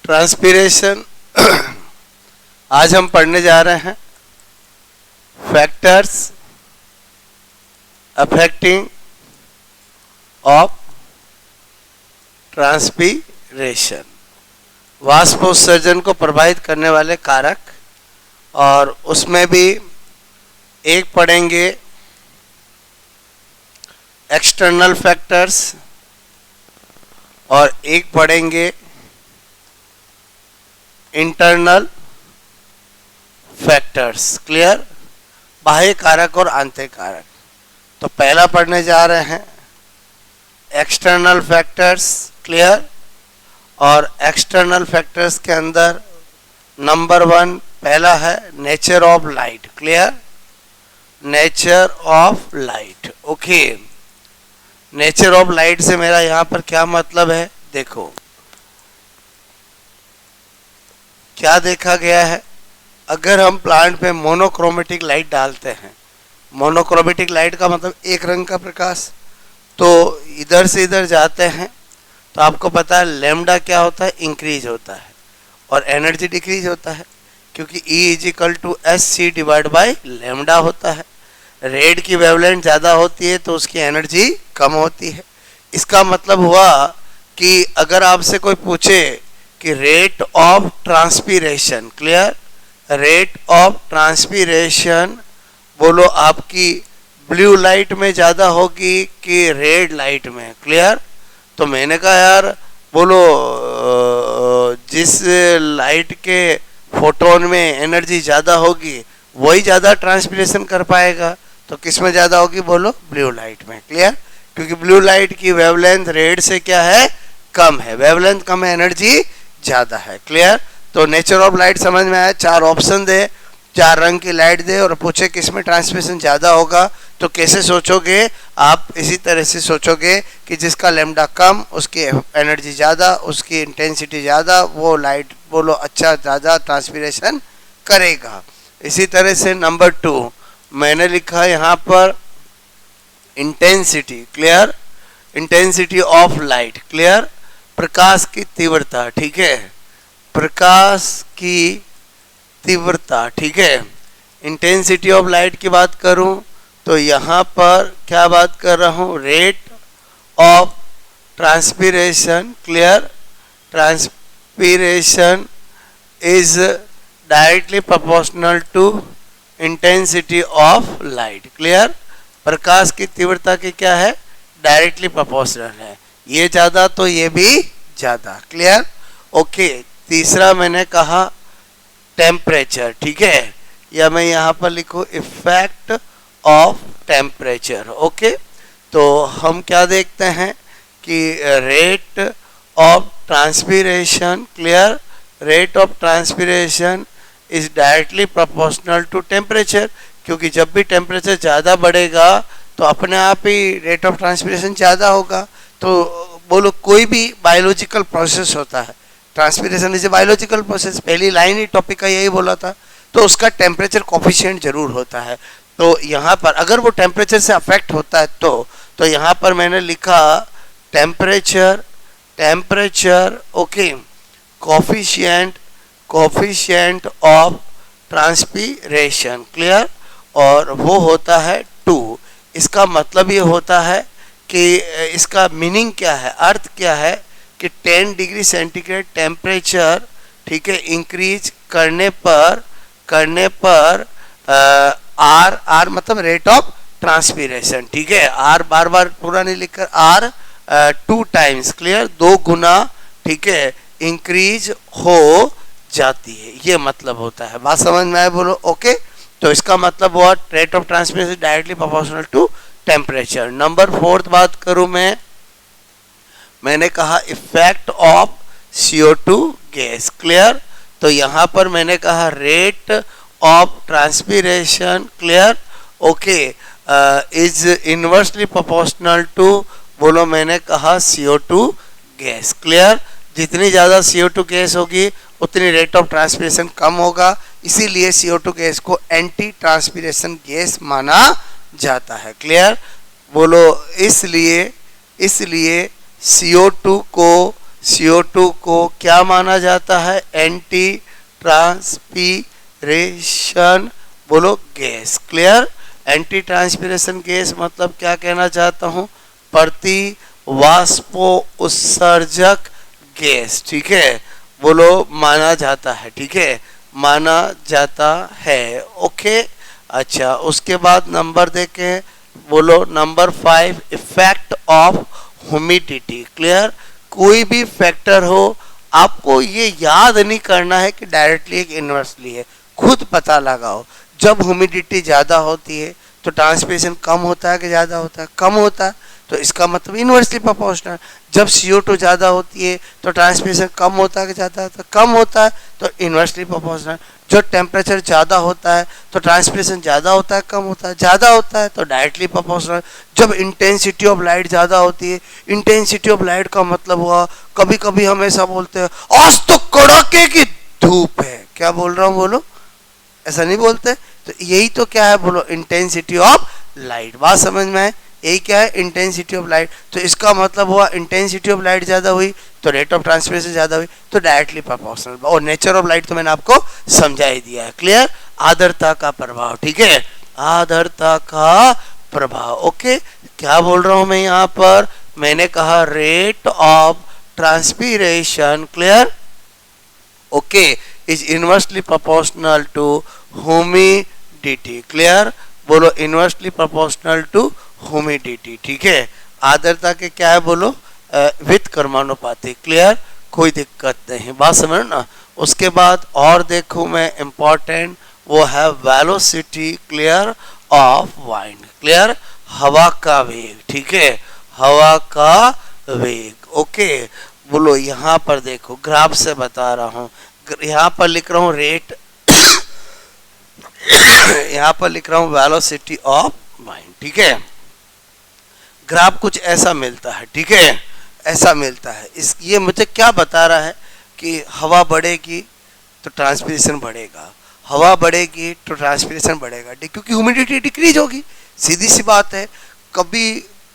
Transpiration आज हम पढ़ने जा रहे हैं फैक्टर्स अफेक्टिंग ऑफ ट्रांसपीरेशन, वाष्पोत्सर्जन को प्रभावित करने वाले कारक, और उसमें भी एक पढ़ेंगे एक्सटर्नल फैक्टर्स और एक पढ़ेंगे इंटरनल फैक्टर्स। क्लियर? बाह्य कारक और आंतरिक कारक। तो पहला पढ़ने जा रहे हैं एक्सटर्नल फैक्टर्स। क्लियर? और एक्सटर्नल फैक्टर्स के अंदर नंबर 1 पहला है nature of light. Clear? Nature of light. Okay, nature of light से मेरा यहां पर क्या मतलब है? देखो क्या देखा गया है, अगर हम प्लांट पे मोनोक्रोमेटिक लाइट डालते हैं, मोनोक्रोमेटिक लाइट का मतलब एक रंग का प्रकाश, तो इधर से इधर जाते हैं तो आपको पता है लैम्डा क्या होता है? इंक्रीज होता है और एनर्जी डिक्रीज होता है, क्योंकि E=SC/λ होता है। रेड की वेवलेंथ ज़्यादा होती है तो उसकी एनर्जी कम होती है। इसका मतलब हुआ कि अगर आपसे कोई पूछे कि rate of transpiration, clear, rate of transpiration बोलो आपकी ब्लू लाइट में ज़्यादा होगी कि रेड लाइट में? क्लियर? तो मैंने कहा यार बोलो जिस लाइट के फोटोन में एनर्जी ज़्यादा होगी वही ज़्यादा ट्रांसपीरेशन कर पाएगा। तो किस में ज़्यादा होगी? बोलो ब्लू लाइट में। क्लियर? क्योंकि ब्लू लाइट की वेवलेंथ रेड से क्या है? कम है। वेवलेंथ कम है, एनर्जी ज़्यादा है। क्लियर? तो नेचर ऑफ लाइट समझ में आया। 4 ऑप्शन दे, 4 रंग की लाइट दे और पूछे किस में ट्रांसमिशन ज़्यादा होगा, तो कैसे सोचोगे आप? इसी तरह से सोचोगे कि जिसका लैम्डा कम उसकी एनर्जी ज़्यादा, उसकी इंटेंसिटी ज़्यादा, वो लाइट बोलो अच्छा ज़्यादा ट्रांसपीरेशन करेगा। इसी तरह से नंबर 2 मैंने लिखा यहाँ पर intensity. Clear? Intensity of light. Clear? प्रकाश की तीव्रता। ठीक है, प्रकाश की तीव्रता। ठीक है, इंटेंसिटी ऑफ लाइट की बात करूं तो यहाँ पर क्या बात कर रहा हूँ? Rate of transpiration. Clear? Transpiration is directly proportional to intensity of light. Clear? प्रकाश की तीव्रता की क्या है? डायरेक्टली प्रोपोर्शनल है। ये ज़्यादा तो ये भी ज़्यादा। क्लियर? ओके, तीसरा मैंने कहा टेम्परेचर। ठीक है, या मैं यहाँ पर लिखूँ इफेक्ट ऑफ टेम्परेचर। ओके, तो हम क्या देखते हैं कि rate of transpiration, clear, rate of transpiration is directly proportional to temperature, क्योंकि जब भी टेम्परेचर ज़्यादा बढ़ेगा तो अपने आप ही रेट ऑफ ट्रांसपीरेशन ज़्यादा होगा। तो बोलो कोई भी बायोलॉजिकल प्रोसेस होता है, transpiration is a biological process, पहली लाइन ही टॉपिक का यही बोला था, तो उसका टेम्परेचर कोफिशिएंट जरूर होता है। तो यहाँ पर अगर वो टेम्परेचर से अफेक्ट होता है तो यहाँ पर मैंने लिखा temperature, temperature okay, coefficient of transpiration. Clear? और वो होता है 2। इसका मतलब ये होता है कि इसका मीनिंग क्या है, अर्थ क्या है कि 10 डिग्री सेंटीग्रेड टेम्परेचर, ठीक है, इंक्रीज करने पर आर मतलब रेट ऑफ ट्रांसपीरेशन। ठीक है, आर बार बार पूरा नहीं लिखकर आर 2 टाइम्स, क्लियर, 2 गुना, ठीक है, इंक्रीज हो जाती है, ये मतलब होता है। बात समझ में आए? बोलो ओके। तो इसका मतलब हुआ rate of transpiration directly proportional to temperature. Number 4 बात करूं मैंने कहा effect of CO2 gas. Clear? तो यहाँ पर मैंने कहा rate of transpiration, clear, okay, is inversely proportional to, बोलो मैंने कहा CO2 गैस। क्लियर? जितनी ज़्यादा CO2 गैस होगी उतनी रेट ऑफ ट्रांसपीरेशन कम होगा, इसीलिए CO2 गैस को एंटी ट्रांसपीरेशन गैस माना जाता है। क्लियर? बोलो इसलिए CO2 को CO2 को क्या माना जाता है? एंटी ट्रांसपीरेशन बोलो gas. Clear? Anti transpiration gas मतलब क्या कहना चाहता हूं? प्रति वाष्पो उत्सर्जक गैस। ठीक है, बोलो माना जाता है। ठीक है, माना जाता है। ओके, अच्छा उसके बाद नंबर देखें, बोलो number 5 effect of humidity. Clear? कोई भी फैक्टर हो, आपको ये याद नहीं करना है कि डायरेक्टली एक इन्वर्सली है, खुद पता लगाओ। जब ह्यूमिडिटी ज़्यादा होती है तो ट्रांसपिरेशन कम होता है कि ज़्यादा होता है? कम होता है, तो इसका मतलब इन्वर्सली प्रोपोर्शनल। जब CO2 ज़्यादा होती है तो ट्रांसपिरेशन कम होता है कि ज़्यादा होता है? कम होता है, तो इन्वर्सली प्रोपोर्शनल। जो टेम्परेचर ज़्यादा होता है तो ट्रांसपिरेशन ज़्यादा होता है कम होता है? ज़्यादा होता है, तो डायरेक्टली प्रोपोर्शनल। जब इंटेंसिटी ऑफ लाइट ज़्यादा होती है, इंटेंसिटी ऑफ लाइट का मतलब हुआ, कभी कभी हम ऐसा बोलते हैं आज तो कड़ाके की धूप है, क्या बोल रहा हूँ बोलो? ऐसा नहीं बोलते? तो यही तो क्या है बोलो? Intensity of light. बात समझ में आए? यही क्या है? Intensity of light. तो इसका मतलब हुआ इंटेंसिटी ऑफ लाइट ज़्यादा हुई तो रेट ऑफ ट्रांसमिशन ज़्यादा हुई, तो डायरेक्टली प्रोपोर्शनल। और नेचर ऑफ लाइट तो मैंने आपको समझा ही दिया है। क्लियर? आर्द्रता का प्रभाव। ठीक है, आर्द्रता का प्रभाव। ओके, क्या बोल रहा हूं मैं यहाँ पर? मैंने कहा rate of transpiration, clear, okay, is inversely proportional to humidity. Clear? बोलो इनवर्सली प्रोपोर्शनल टू ह्यूमिडिटी। ठीक है, आर्द्रता के क्या है बोलो? विथ कर्मानुपाती। क्लियर? कोई दिक्कत नहीं, बात समझ ना। उसके बाद और देखो मैं इंपॉर्टेंट, वो है velocity, clear, of wind. Clear? हवा का वेग। ठीक है, हवा का वेग। ओके, बोलो यहाँ पर देखो, ग्राफ से बता रहा हूँ, यहाँ पर लिख रहा हूँ रेट यहाँ पर लिख रहा हूँ वेलोसिटी ऑफ वाइंड। ठीक है, ग्राफ कुछ ऐसा मिलता है। ठीक है, ऐसा मिलता है। इस ये मुझे क्या बता रहा है कि हवा बढ़ेगी तो ट्रांसपिरेशन बढ़ेगा, हवा बढ़ेगी तो ट्रांसपिरेशन बढ़ेगा, क्योंकि ह्यूमिडिटी डिक्रीज होगी। सीधी सी बात है। कभी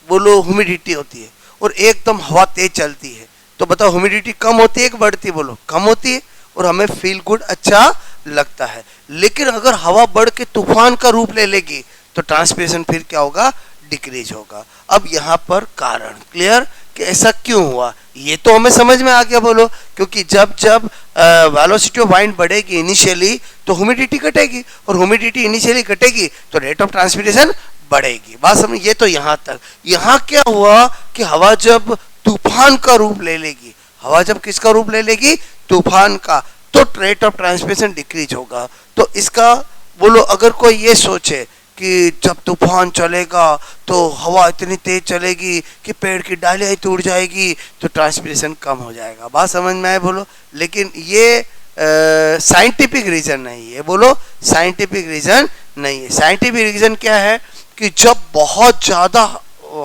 बोलो ह्यूमिडिटी होती है और एकदम हवा तेज चलती है, तो बताओ ह्यूमिडिटी कम होती है कि बढ़ती है? बोलो कम होती है, और हमें फील गुड अच्छा लगता है। लेकिन अगर हवा बढ़ के तूफान का रूप ले लेगी तो ट्रांसपिरेशन फिर क्या होगा? डिक्रीज होगा। अब यहाँ पर कारण, क्लियर, कि ऐसा क्यों हुआ ये तो हमें समझ में आ गया। बोलो, क्योंकि जब जब वेलोसिटी ऑफ वाइंड बढ़ेगी इनिशियली तो ह्यूमिडिटी घटेगी, और ह्यूमिडिटी इनिशियली घटेगी तो रेट ऑफ ट्रांसपिरेशन बढ़ेगी। बात समझ? ये तो यहाँ तक। यहाँ क्या हुआ कि हवा जब तूफान का रूप ले लेगी, हवा जब किसका रूप ले लेगी? तूफान का, तो रेट ऑफ ट्रांसपिरेशन डिक्रीज होगा। तो इसका बोलो, अगर कोई ये सोचे कि जब तूफान चलेगा तो हवा इतनी तेज चलेगी कि पेड़ की डालियाँ टूट जाएगी तो ट्रांसपिरेशन कम हो जाएगा। बात समझ में आए बोलो? लेकिन ये साइंटिफिक रीजन नहीं है। बोलो, साइंटिफिक रीजन नहीं है। साइंटिफिक रीजन क्या है कि जब बहुत ज़्यादा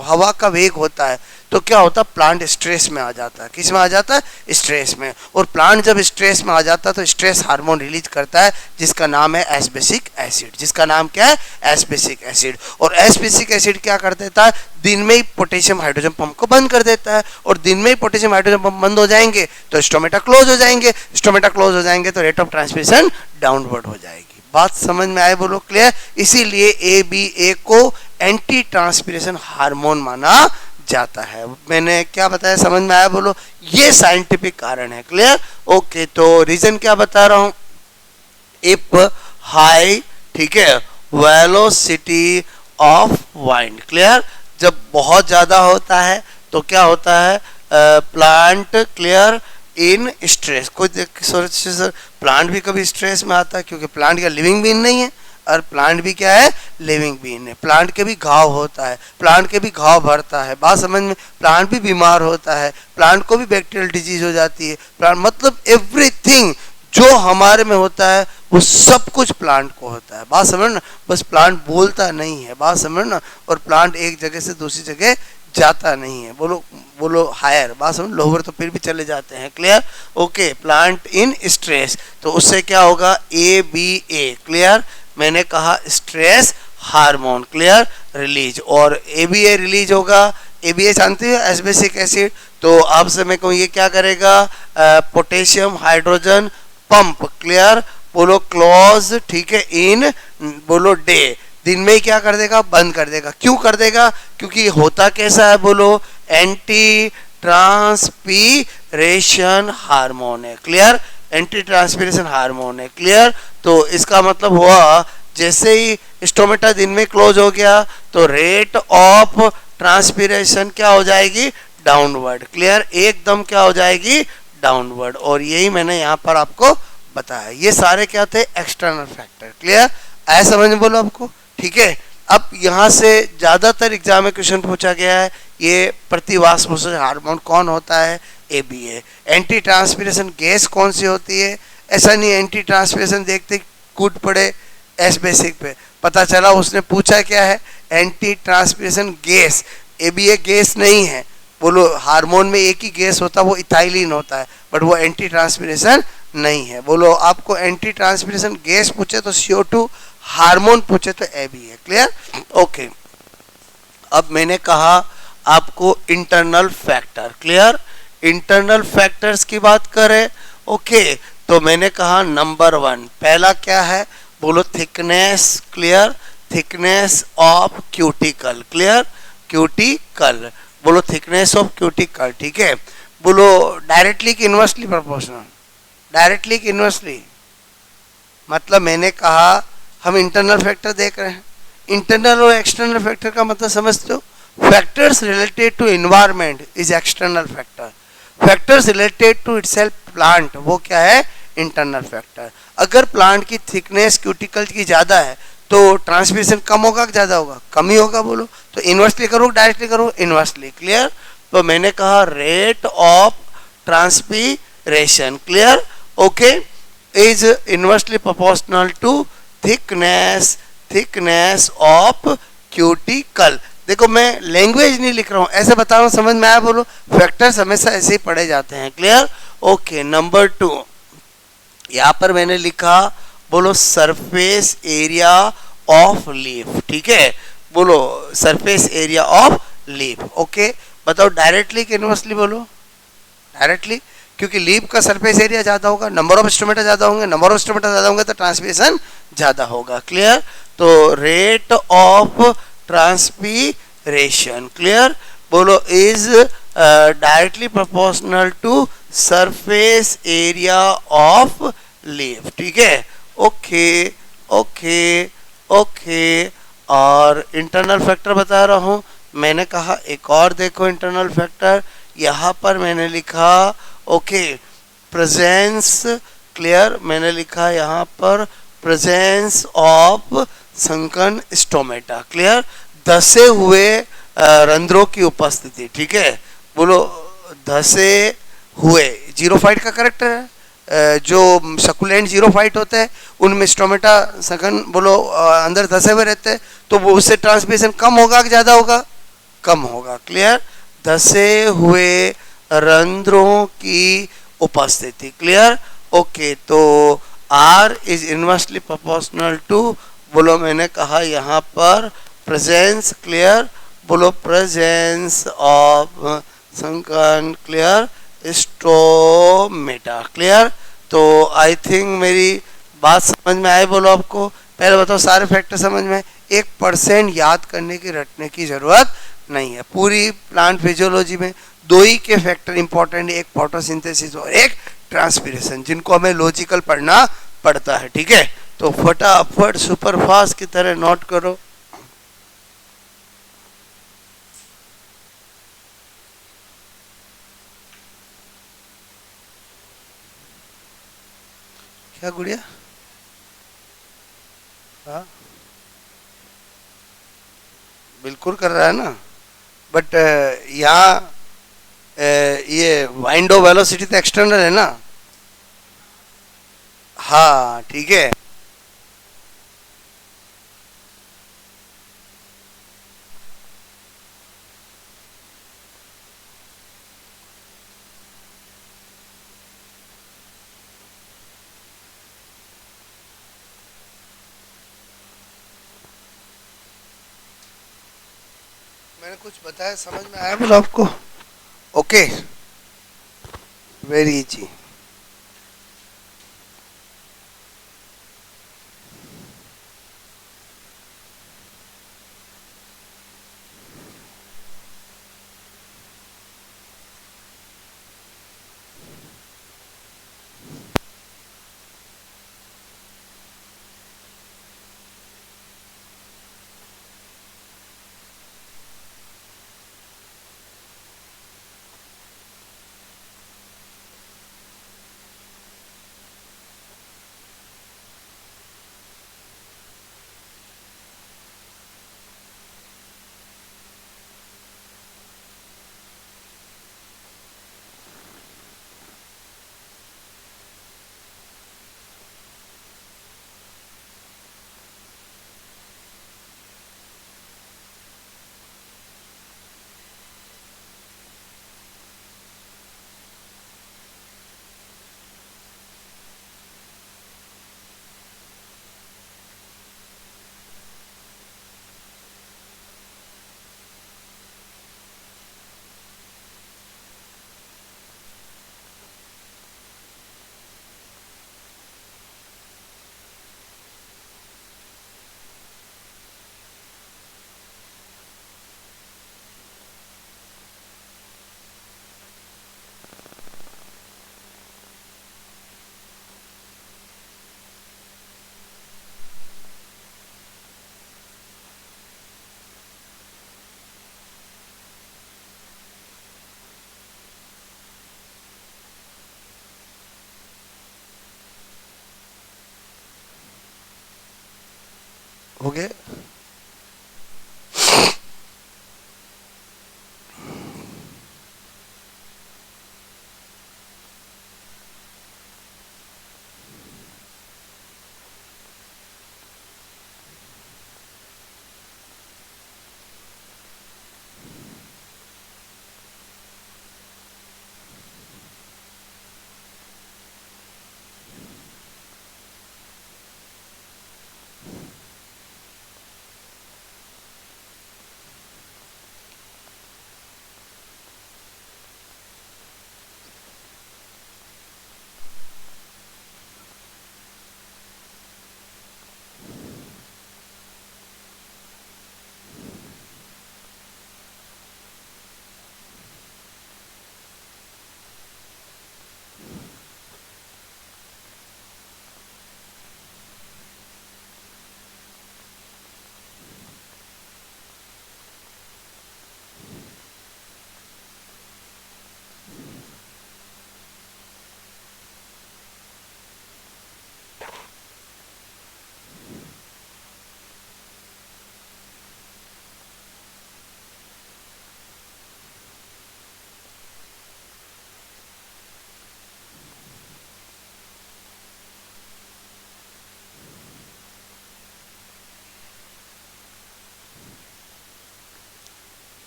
हवा का वेग होता है तो क्या होता है? प्लांट स्ट्रेस में आ जाता है। किस में आ जाता है? स्ट्रेस में। और प्लांट जब स्ट्रेस में आ जाता है तो स्ट्रेस हार्मोन रिलीज करता है, जिसका नाम है एस्पेसिक एसिड। जिसका नाम क्या है? एस्पेसिक एसिड। और एस्पेसिक एसिड क्या कर देता है? दिन में ही पोटेशियम हाइड्रोजन पंप को बंद कर देता है, और दिन में ही पोटेशियम हाइड्रोजन पंप बंद हो जाएंगे तो स्टोमेटा क्लोज हो जाएंगे, स्टोमेटा क्लोज हो जाएंगे तो रेट ऑफ ट्रांसमिशन डाउनवर्ड हो जाएगी। बात समझ में आए बोलो? क्लियर? इसीलिए ABA को एंटी ट्रांसपिरेशन हार्मोन माना जाता है। मैंने क्या बताया, समझ में आया बोलो? ये साइंटिफिक कारण है। क्लियर? ओके, तो रीजन क्या बता रहा हूं? इफ हाई, ठीक है, वेलोसिटी ऑफ वाइंड। क्लियर? जब बहुत ज्यादा होता है तो क्या होता है? प्लांट, क्लियर, इन स्ट्रेस। कोई सोचे सर प्लांट भी कभी स्ट्रेस में आता है? क्योंकि प्लांट का लिविंग बीन नहीं है, और प्लांट भी क्या है? लिविंग बीन है। प्लांट के भी घाव होता है, प्लांट के भी घाव भरता है। बात समझ में? प्लांट भी बीमार होता है, प्लांट को भी बैक्टीरियल डिजीज हो जाती है। प्लांट मतलब एवरीथिंग जो हमारे में होता है वो सब कुछ प्लांट को होता है। बात समझ ना? बस प्लांट बोलता नहीं है। बात समझ ना? और प्लांट एक जगह से दूसरी जगह जाता नहीं है। बोलो बोलो हायर। बात समझ? लोअर तो फिर भी चले जाते हैं। Clear? Okay, plant in stress, तो उससे क्या होगा? ABA। क्लियर? मैंने कहा स्ट्रेस हार्मोन, क्लियर, रिलीज, और ABA रिलीज होगा ABA जानते हो, एस बेसिक एसिड। तो आपसे मैं कहूँ ये क्या करेगा, पोटेशियम हाइड्रोजन पंप, क्लियर, बोलो क्लोज, ठीक है, इन, बोलो डे, दिन में ही क्या कर देगा, बंद कर देगा। क्यों कर देगा, क्योंकि होता कैसा है, बोलो एंटी ट्रांसपीरेशन हार्मोन है, क्लियर, एंटी ट्रांसपीरेशन हार्मोन है, क्लियर। तो इसका मतलब हुआ जैसे ही स्टोमेटा दिन में क्लोज हो गया तो रेट ऑफ ट्रांसपीरेशन क्या हो जाएगी, डाउनवर्ड, क्लियर, एकदम क्या हो जाएगी, डाउनवर्ड। और यही मैंने यहाँ पर आपको बताया, ये सारे क्या थे, एक्सटर्नल फैक्टर, क्लियर, ऐसा समझ में बोलो आपको, ठीक है। अब यहाँ से ज्यादातर एग्जाम में क्वेश्चन पूछा गया है, ये प्रतिवाष्पोषण हार्मोन कौन होता है, ABA। एंटी ट्रांसपीरेशन गैस कौन सी होती है, ऐसा नहीं एंटी ट्रांसपीरेशन देखते कूद पड़े एस बेसिक पे, पता चला उसने पूछा क्या है, anti transpiration gas, ABA gas नहीं है, बोलो हार्मोन में एक ही गैस होता है वो इथाइलिन होता है, बट वो एंटी ट्रांसपीरेशन नहीं है। बोलो आपको एंटी ट्रांसपीरेशन गैस पूछे तो CO2, हार्मोन पूछे तो ABA, क्लियर, ओके। अब मैंने कहा आपको internal factor, clear, internal factors की बात करें, ओके। तो मैंने कहा नंबर 1 पहला क्या है, बोलो thickness, clear, thickness of cuticle, clear, cuticle, बोलो थिकनेस ऑफ क्यूटिकल, ठीक है। बोलो डायरेक्टली कि इनवर्सली प्रोपोर्शनल, डायरेक्टली कि इनवर्सली, मतलब मैंने कहा हम इंटरनल फैक्टर देख रहे हैं, इंटरनल और एक्सटर्नल फैक्टर का मतलब समझते हो, factors related to environment is external factor, factors related to itself plant वो क्या है, इंटरनल फैक्टर। अगर प्लांट की थिकनेस क्यूटिकल की ज़्यादा है तो ट्रांसमिशन कम होगा कि ज़्यादा होगा, कम ही होगा, बोलो। तो इन्वर्सली करो डायरेक्टली करो, इन्वर्सली, क्लियर। तो मैंने कहा rate of transpiration, clear, okay, is inversely proportional to thickness, thickness of cuticle. देखो मैं लैंग्वेज नहीं लिख रहा हूं, ऐसे बता रहा हूं, समझ में आया, बोलो फैक्टर्स हमेशा ऐसे ही पढ़े जाते हैं, क्लियर, ओके। नंबर 2 यहां पर मैंने लिखा, बोलो सरफेस एरिया ऑफ लीफ, ठीक है, बोलो surface area of leaf, okay. बताओ डायरेक्टली कि इनवर्सली, बोलो डायरेक्टली, क्योंकि लीफ का सरफेस एरिया ज्यादा होगा, नंबर ऑफ स्टोमेटा ज्यादा होंगे, नंबर ऑफ स्टोमेटा ज्यादा होंगे तो ट्रांसमिशन ज्यादा होगा, क्लियर। तो रेट ऑफ ट्रांसपीरेशन, क्लियर, बोलो is directly proportional to surface area of leaf, ठीक है, ओके, ओके, ओके। और इंटरनल फैक्टर बता रहा हूं, मैंने कहा एक और देखो इंटरनल फैक्टर, यहां पर मैंने लिखा, ओके, प्रेजेंस, क्लियर, मैंने लिखा यहां पर presence of sunken stomata, clear, धसे हुए रंध्रों की उपस्थिति, ठीक है, बोलो धसे हुए, जीरोफाइट का करेक्टर है, जो सकुलेंट जीरोफाइट होते हैं उनमें स्टोमेटा सघन, बोलो अंदर धसे हुए रहते हैं, तो वो उससे ट्रांसमिशन कम होगा कि ज़्यादा होगा, कम होगा, क्लियर, धसे हुए रंध्रों की उपस्थिति, क्लियर, ओके। तो R is inversely proportional to, बोलो मैंने कहा यहाँ पर प्रेजेंस, क्लियर, बोलो presence of sunken, clear, stomata, clear. तो आई थिंक मेरी बात समझ में आए, बोलो आपको, पहले बताओ सारे फैक्टर समझ में, 1% याद करने की, रटने की जरूरत नहीं है। पूरी प्लांट फिजियोलॉजी में दो ही के फैक्टर इंपॉर्टेंट है, एक फोटोसिंथेसिस और एक ट्रांसपीरेशन, जिनको हमें लॉजिकल पढ़ना पड़ता है, ठीक है। तो फटाफट सुपरफास्ट की तरह नोट करो। क्या गुड़िया, हाँ बिल्कुल कर रहा है ना, बट यहाँ ये वाइंडो वेलोसिटी तो एक्सटर्नल है ना, हाँ ठीक है, मैंने कुछ बताया समझ में आया बोला आपको? Okay, very easy. हो गया।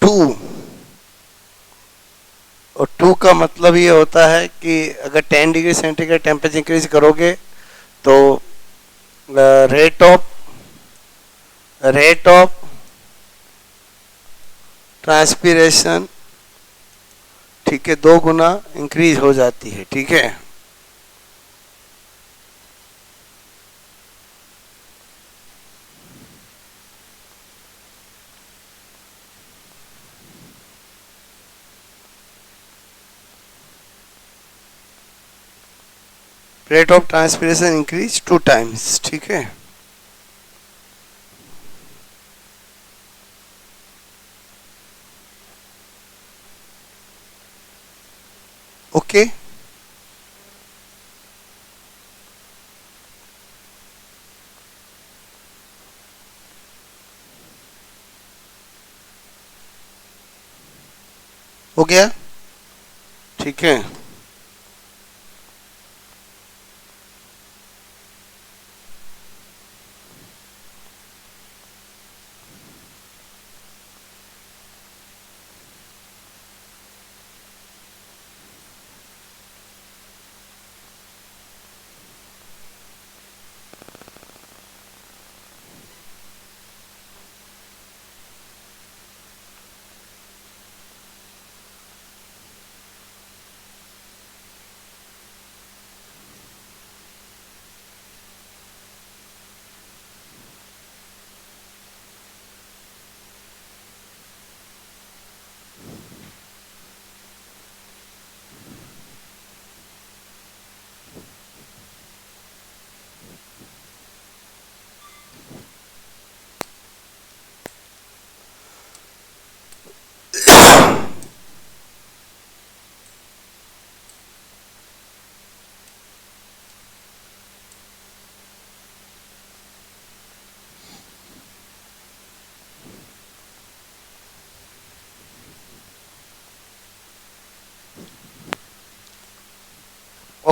टू, और टू का मतलब ये होता है कि अगर 10 डिग्री सेंटीग्रेड टेम्परेचर इंक्रीज करोगे तो रेट ऑफ ट्रांसपीरेशन, ठीक है, 2 गुना इंक्रीज हो जाती है। ठीक है, rate of transpiration increase 2 times. ठीक है, ओके। हो गया, ठीक है।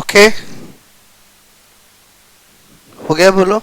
ओके, हो गया, बोलो।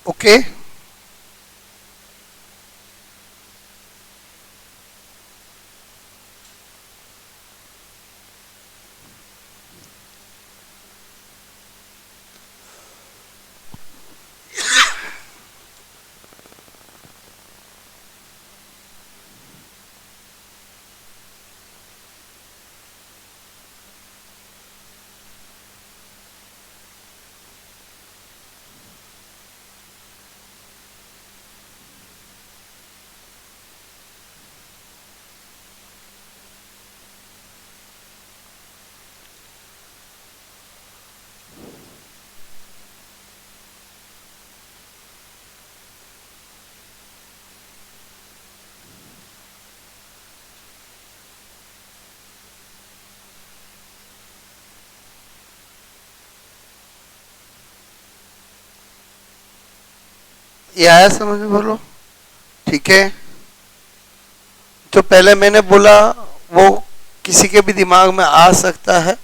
ओके, ये आया समझ में, बोलो। ठीक है, जो पहले मैंने बोला वो किसी के भी दिमाग में आ सकता है,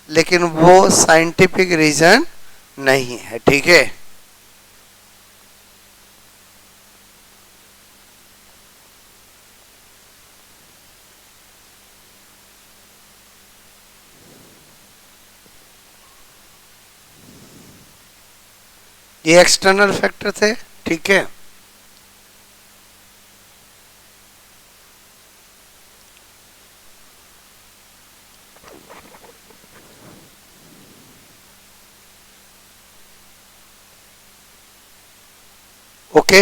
लेकिन वो साइंटिफिक रीजन नहीं है। ठीक है, ये एक्सटर्नल फैक्टर थे। ठीक है, ओके,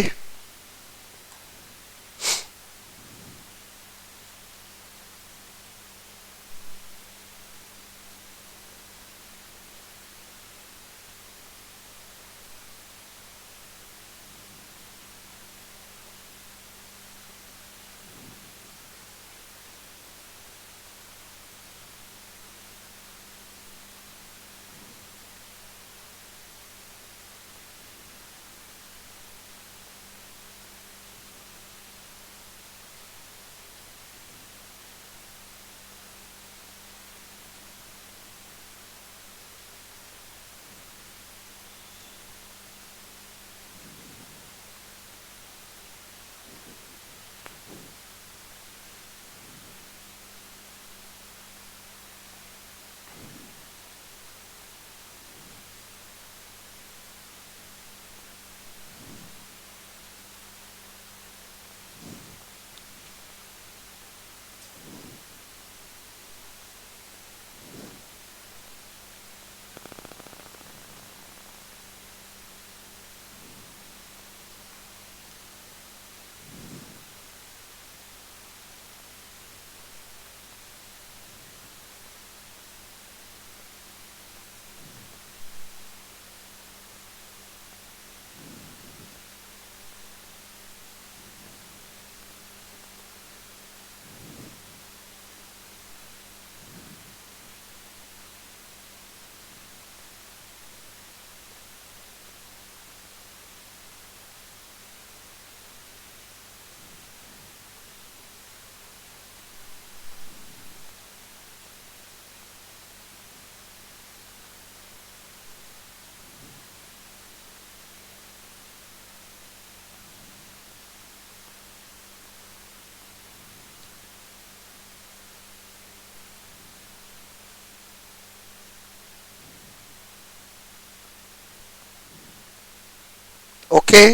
ओके।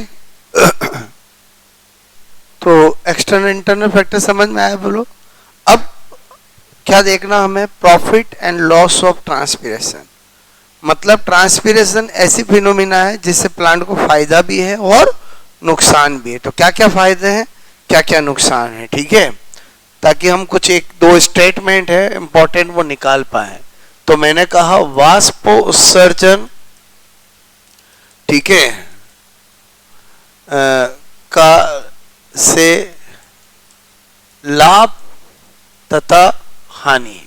तो एक्सटर्नल इंटरनल फैक्टर समझ में आया बोलो। अब क्या देखना हमें, profit and loss of transpiration. मतलब ट्रांसपीरेशन ऐसी फिनोमिना है जिससे प्लांट को फायदा भी है और नुकसान भी है। तो क्या क्या फायदे हैं, क्या क्या नुकसान है, ठीक है, ताकि हम कुछ एक दो स्टेटमेंट है इंपॉर्टेंट वो निकाल पाए। तो मैंने कहा वाष्प उत्सर्जन, ठीक है, का से लाभ तथा हानि,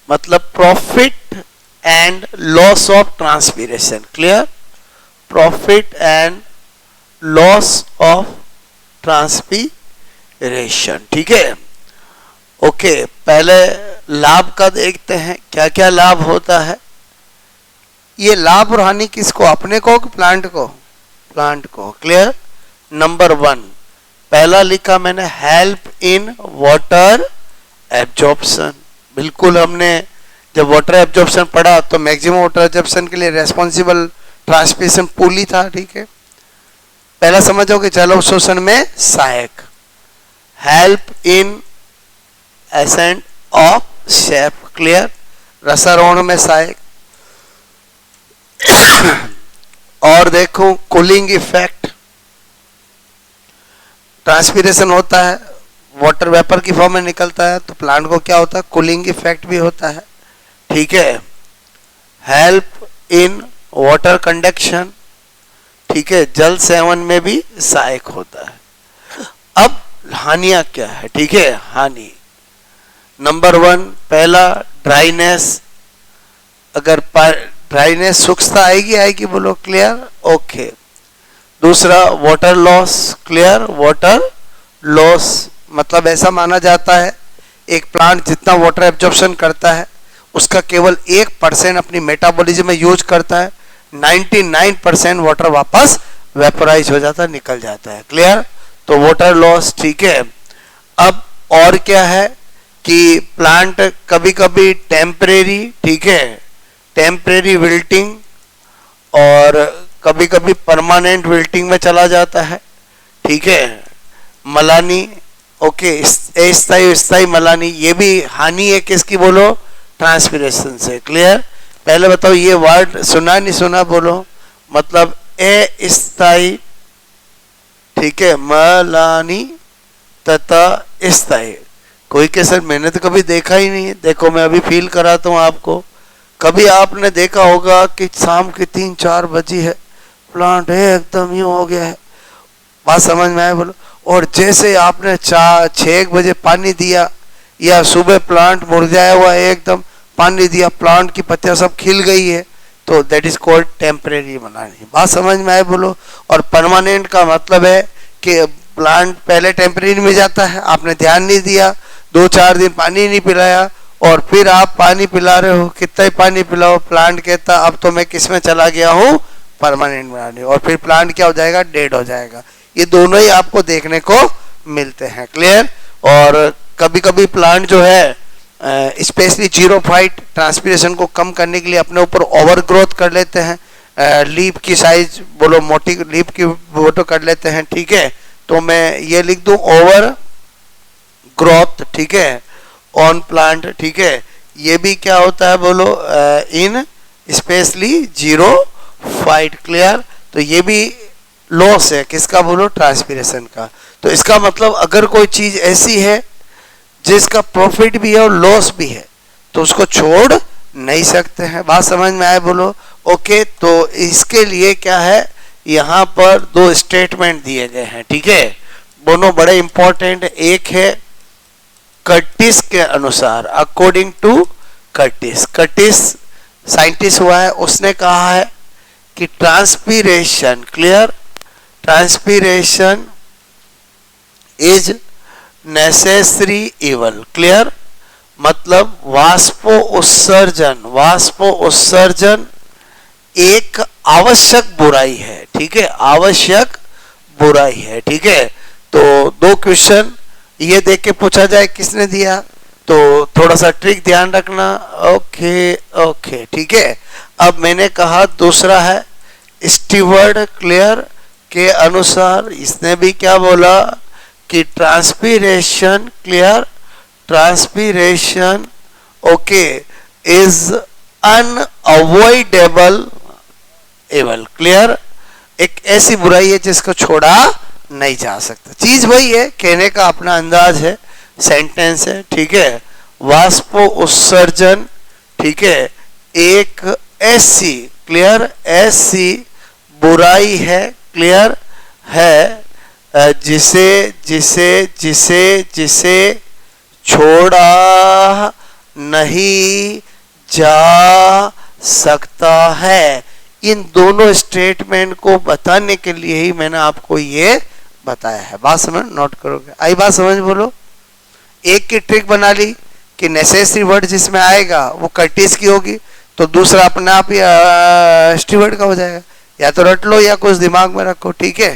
मतलब profit and loss of transpiration. Clear, profit and loss of transpiration, ठीक है। ओके, पहले लाभ का देखते हैं, क्या क्या लाभ होता है। ये लाभ और हानि किसको, अपने को कि प्लांट को? प्लांट को। क्लियर। नंबर 1 पहला लिखा मैंने, हेल्प इन वाटर एब्जॉर्प्शन। बिल्कुल, हमने जब वाटर एब्जॉर्प्शन पढ़ा तो मैक्सिमम वाटर एब्जॉर्प्शन के लिए रेस्पॉन्सिबल ट्रांसपीरेशन पूल ही था, ठीक है। पहला समझो कि जल अवशोषण में सहायक, help in ascent of sap. Clear, रसारोहण में सहायक। और देखो कूलिंग इफेक्ट, ट्रांसपीरेशन होता है, वाटर वेपर की फॉर्म में निकलता है, तो प्लांट को क्या होता है, कूलिंग इफेक्ट भी होता है, ठीक है। हेल्प इन वाटर कंडक्शन, ठीक है, जल सेवन में भी सहायक होता है। अब हानियां क्या है, ठीक है, हानि। नंबर 1 पहला ड्राइनेस, अगर ड्राइनेस सूखता आएगी बोलो। Clear, okay. दूसरा water loss. Clear, water loss मतलब ऐसा माना जाता है एक प्लांट जितना वाटर एब्जॉर्प्शन करता है उसका केवल 1% अपनी मेटाबॉलिज्म में यूज करता है, 99% वाटर वापस वेपोराइज हो जाता है, निकल जाता है। क्लियर, तो वाटर लॉस, ठीक है। अब और क्या है कि प्लांट कभी कभी टेम्परेरी, ठीक है, टेम्परेरी विल्टिंग और कभी कभी परमानेंट विल्टिंग में चला जाता है, ठीक है। मलानी, ओके, स्थायी मलानी, ये भी हानि है किसकी बोलो, ट्रांसपीरेशन से। क्लियर, पहले बताओ ये वर्ड सुना नहीं सुना बोलो, मतलब अस्थायी, ठीक है, मलानी तथा स्थायी। कोई के सर मैंने तो कभी देखा ही नहीं है, देखो मैं अभी फील कराता हूँ आपको। कभी आपने देखा होगा कि शाम की 3-4 बजी है, प्लांट एकदम यूं हो गया है, बात समझ में आए बोलो, और जैसे आपने 4-6 बजे पानी दिया या सुबह प्लांट मुरझाया हुआ है एकदम, पानी दिया, प्लांट की पत्तियां सब खिल गई है, तो that is called temporary Malani. बात समझ में आए बोलो। और परमानेंट का मतलब है कि प्लांट पहले टेम्परेरी में जाता है, आपने ध्यान नहीं दिया, 2-4 दिन पानी नहीं पिलाया, और फिर आप पानी पिला रहे हो, कितना ही पानी पिलाओ, प्लांट कहता अब तो मैं किस में चला गया हूँ, परमानेंट बनाने, और फिर प्लांट क्या हो जाएगा, डेड हो जाएगा। ये दोनों ही आपको देखने को मिलते हैं। क्लियर, और कभी कभी प्लांट जो है स्पेशली जीरोफाइट ट्रांसपीरेशन को कम करने के लिए अपने ऊपर ओवर ग्रोथ कर लेते हैं, लीफ की साइज बोलो मोटी लीफ की फोटो कर लेते हैं, ठीक है। तो मैं ये लिख दूं ओवर ग्रोथ, ठीक है, ऑन प्लांट, ठीक है। ये भी क्या होता है बोलो, इन स्पेशली जीरोफाइट। क्लियर, तो ये भी लॉस है किसका बोलो, ट्रांसपीरेशन का। तो इसका मतलब अगर कोई चीज ऐसी है जिसका प्रॉफिट भी है और लॉस भी है तो उसको छोड़ नहीं सकते हैं। बात समझ में आए बोलो। ओके, तो इसके लिए क्या है, यहाँ पर 2 स्टेटमेंट दिए गए हैं, ठीक है, दोनों बड़े इंपॉर्टेंट। एक है कर्टिस के अनुसार, according to Curtis. Curtis scientist हुआ है, उसने कहा है कि transpiration, clear, transpiration is necessary evil. Clear, मतलब वाष्पो उत्सर्जन एक आवश्यक बुराई है, ठीक है, आवश्यक बुराई है, ठीक है। तो 2 क्वेश्चन ये देख के पूछा जाए किसने दिया, तो थोड़ा सा ट्रिक ध्यान रखना। ओके ओके, ठीक है। अब मैंने कहा दूसरा है स्टीवर्ड क्लियर के अनुसार इसने भी क्या बोला कि transpiration clear, transpiration okay is unavoidable evil clear, एक ऐसी बुराई है जिसको छोड़ा नहीं जा सकता। चीज वही है, कहने का अपना अंदाज है, सेंटेंस है, ठीक है। वाष्पो उत्सर्जन, ठीक है, एक ऐसी क्लियर ऐसी बुराई है क्लियर है जिसे जिसे जिसे जिसे छोड़ा नहीं जा सकता है। इन दोनों स्टेटमेंट को बताने के लिए ही मैंने आपको ये बताया है। बात समझ, नोट करोगे? आई बात समझ? बोलो। एक की ट्रिक बना ली कि नेसेसरी वर्ड जिसमें आएगा वो कर्टिस की होगी, तो दूसरा अपने आप ही स्टीवर्ड का हो जाएगा। या तो रट लो या कुछ दिमाग में रखो, ठीक है।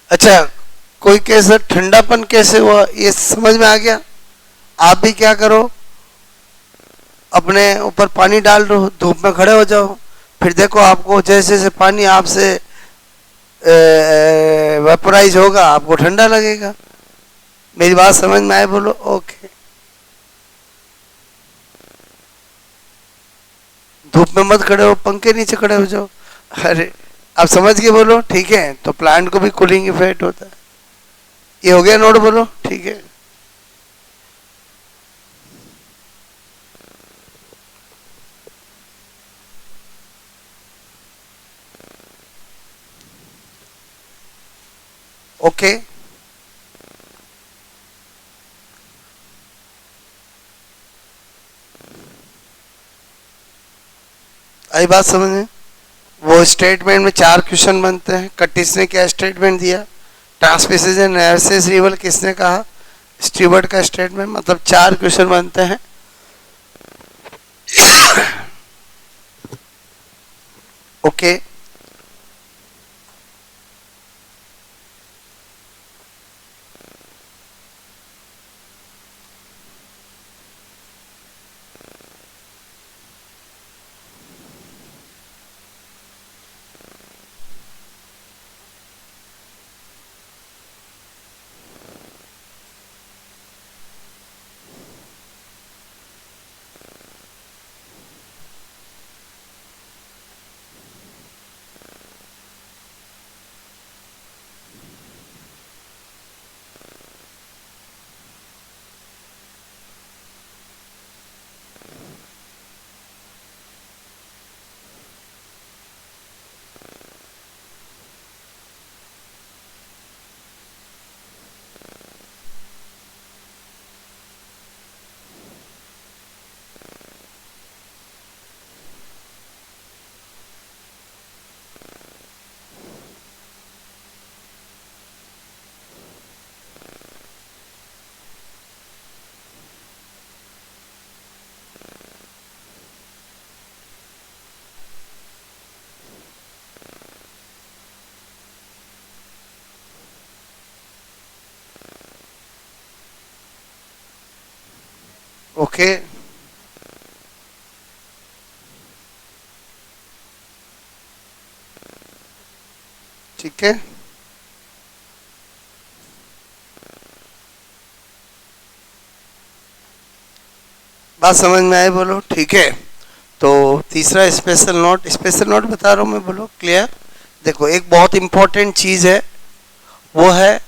अच्छा, कोई कैसा ठंडापन कैसे हुआ ये समझ में आ गया? आप भी क्या करो, अपने ऊपर पानी डाल दो, धूप में खड़े हो जाओ, फिर देखो आपको जैसे जैसे पानी आपसे वेपोराइज होगा आपको ठंडा लगेगा। मेरी बात समझ में आए? बोलो ओके। धूप में मत खड़े हो, पंखे नीचे खड़े हो जाओ। अरे आप समझ के बोलो, ठीक है। तो प्लांट को भी कूलिंग इफेक्ट होता है। ये हो गया नोट? बोलो ठीक है। ओके आई बात समझ में? वो स्टेटमेंट में 4 क्वेश्चन बनते हैं। कटिस ने क्या स्टेटमेंट दिया, ट्रांसपीरेशन एनालिसिस रिवल किसने कहा, स्टीवर्ड का स्टेटमेंट, मतलब 4 क्वेश्चन बनते हैं। ओके ओके ठीक है। बात समझ में आए? बोलो ठीक है। तो तीसरा स्पेशल नोट बता रहा हूं मैं, बोलो क्लियर। देखो एक बहुत इंपॉर्टेंट चीज है, वो है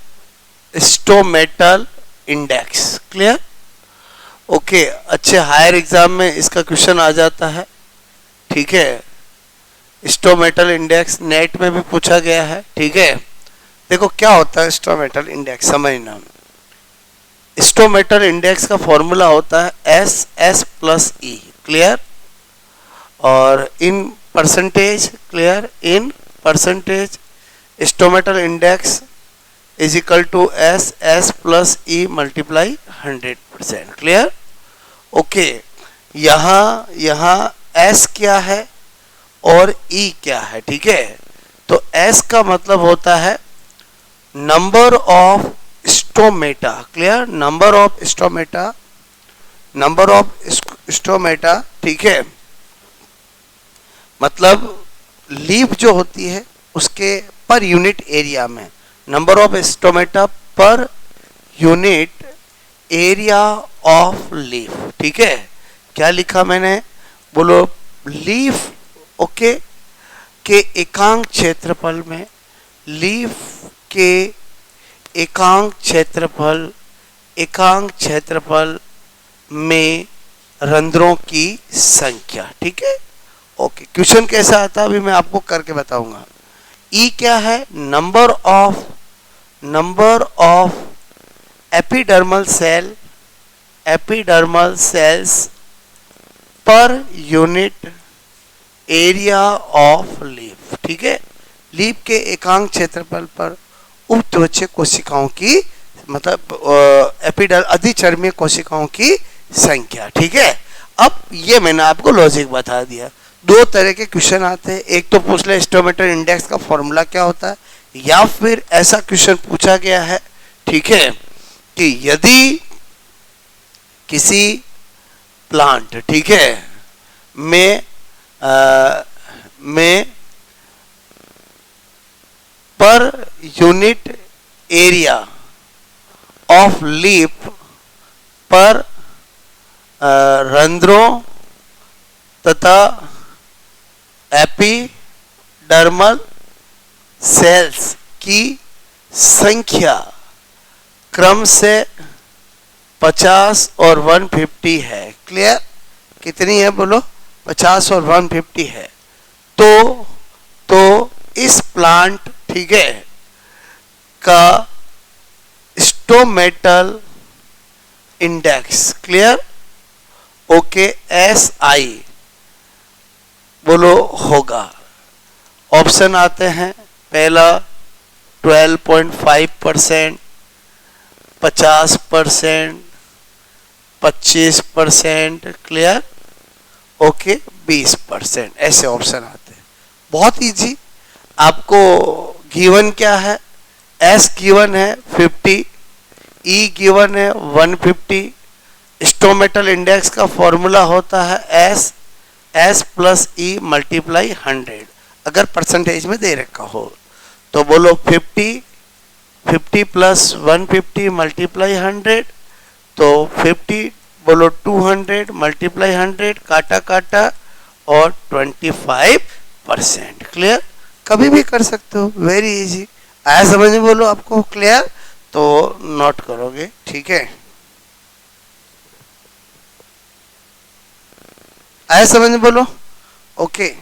स्टोमेटल इंडेक्स क्लियर। ओके अच्छे हायर एग्जाम में इसका क्वेश्चन आ जाता है, ठीक है। स्टोमेटल इंडेक्स नेट में भी पूछा गया है, ठीक है। देखो क्या होता है स्टोमेटल इंडेक्स, समझना। स्टोमेटल इंडेक्स का फॉर्मूला होता है S S plus E, clear. और in percentage, clear, in percentage stomatal index is equal to S S plus E multiply 100%, clear. Okay, यहाँ एस क्या है और ई क्या है, ठीक है। तो एस का मतलब होता है number of stomata, clear, number of stomata, number of stomata, ठीक है। मतलब लीफ जो होती है उसके पर यूनिट एरिया में, number of stomata per unit area of leaf, ठीक है। क्या लिखा मैंने, बोलो, लीफ, ओके, के एकांक क्षेत्रफल में, लीफ के एकांक क्षेत्रफल में रंध्रों की संख्या, ठीक है। ओके, क्वेश्चन कैसा आता है अभी मैं आपको करके बताऊंगा। ई क्या है, number of epidermal cells per unit area of leaf, ठीक है। लीफ के एकांक क्षेत्रफल पर उपत्वचीय कोशिकाओं की, मतलब अधिचर्मीय कोशिकाओं की संख्या, ठीक है। अब ये मैंने आपको लॉजिक बता दिया। दो तरह के क्वेश्चन आते हैं, एक तो पूछ ले स्टोमेटल इंडेक्स का फॉर्मूला क्या होता है, या फिर ऐसा क्वेश्चन पूछा गया है, ठीक है, कि यदि किसी प्लांट, ठीक है, में per unit area of leaf पर रंध्रों तथा एपिडर्मल सेल्स की संख्या क्रम से 50 और 150 है, क्लियर। कितनी है बोलो, 50 और 150 है। तो इस प्लांट, ठीक है, का stomatal index, clear, okay, S I बोलो होगा। ऑप्शन आते हैं, पहला 12.5%, 50%, 25%, क्लियर, ओके, 20%, ऐसे ऑप्शन आते हैं। बहुत इजी। आपको गिवन क्या है, एस गिवन है 50, ई गिवन है 150, स्टोमेटल इंडेक्स का फॉर्मूला होता है एस प्लस ई मल्टीप्लाई 100, अगर परसेंटेज में दे रखा हो तो बोलो 50 प्लस 150 मल्टीप्लाई 100, तो 50 बोलो 200 मल्टीप्लाई 100, काटा काटा, और 25%, क्लियर। कभी भी कर सकते हो, वेरी इजी। आया समझ में, बोलो आपको क्लियर, तो नोट करोगे, ठीक है। आया समझ में, बोलो, ओके।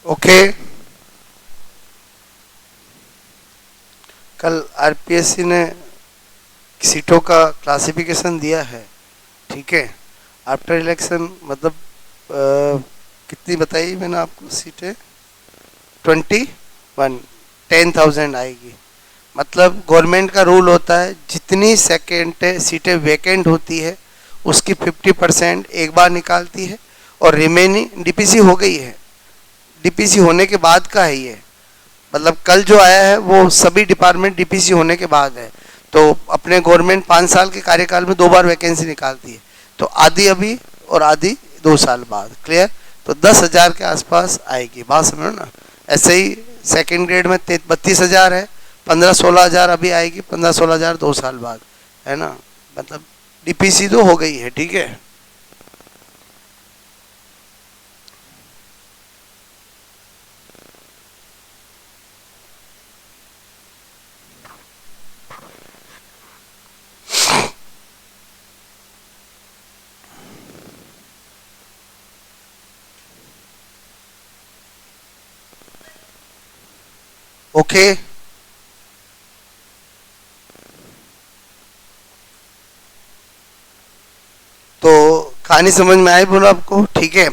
ओके, कल आरपीएससी ने सीटों का क्लासिफिकेशन दिया है, ठीक है। आफ्टर इलेक्शन, मतलब कितनी बताई मैंने आपको सीटें, 21, 10,000 आएगी। मतलब गवर्नमेंट का रूल होता है जितनी सेकेंड सीटें वैकेंट होती है उसकी 50% एक बार निकालती है और रिमेनिंग डीपीसी हो गई है, डीपीसी होने के बाद का है ये, मतलब कल जो आया है वो सभी डिपार्टमेंट डीपीसी होने के बाद है। तो अपने गवर्नमेंट 5 साल के कार्यकाल में 2 बार वैकेंसी निकालती है, तो आधी अभी और आधी 2 साल बाद। क्लियर? तो 10,000 के आसपास आएगी, बात समझो ना। ऐसे ही सेकंड ग्रेड में 32,000 है, 15-16,000 अभी आएगी, 15-16,000 2 साल बाद, है ना। मतलब डीपीसी तो हो गई है, ठीक है। ओके, तो कहानी समझ में आई बोलो आपको? ठीक है।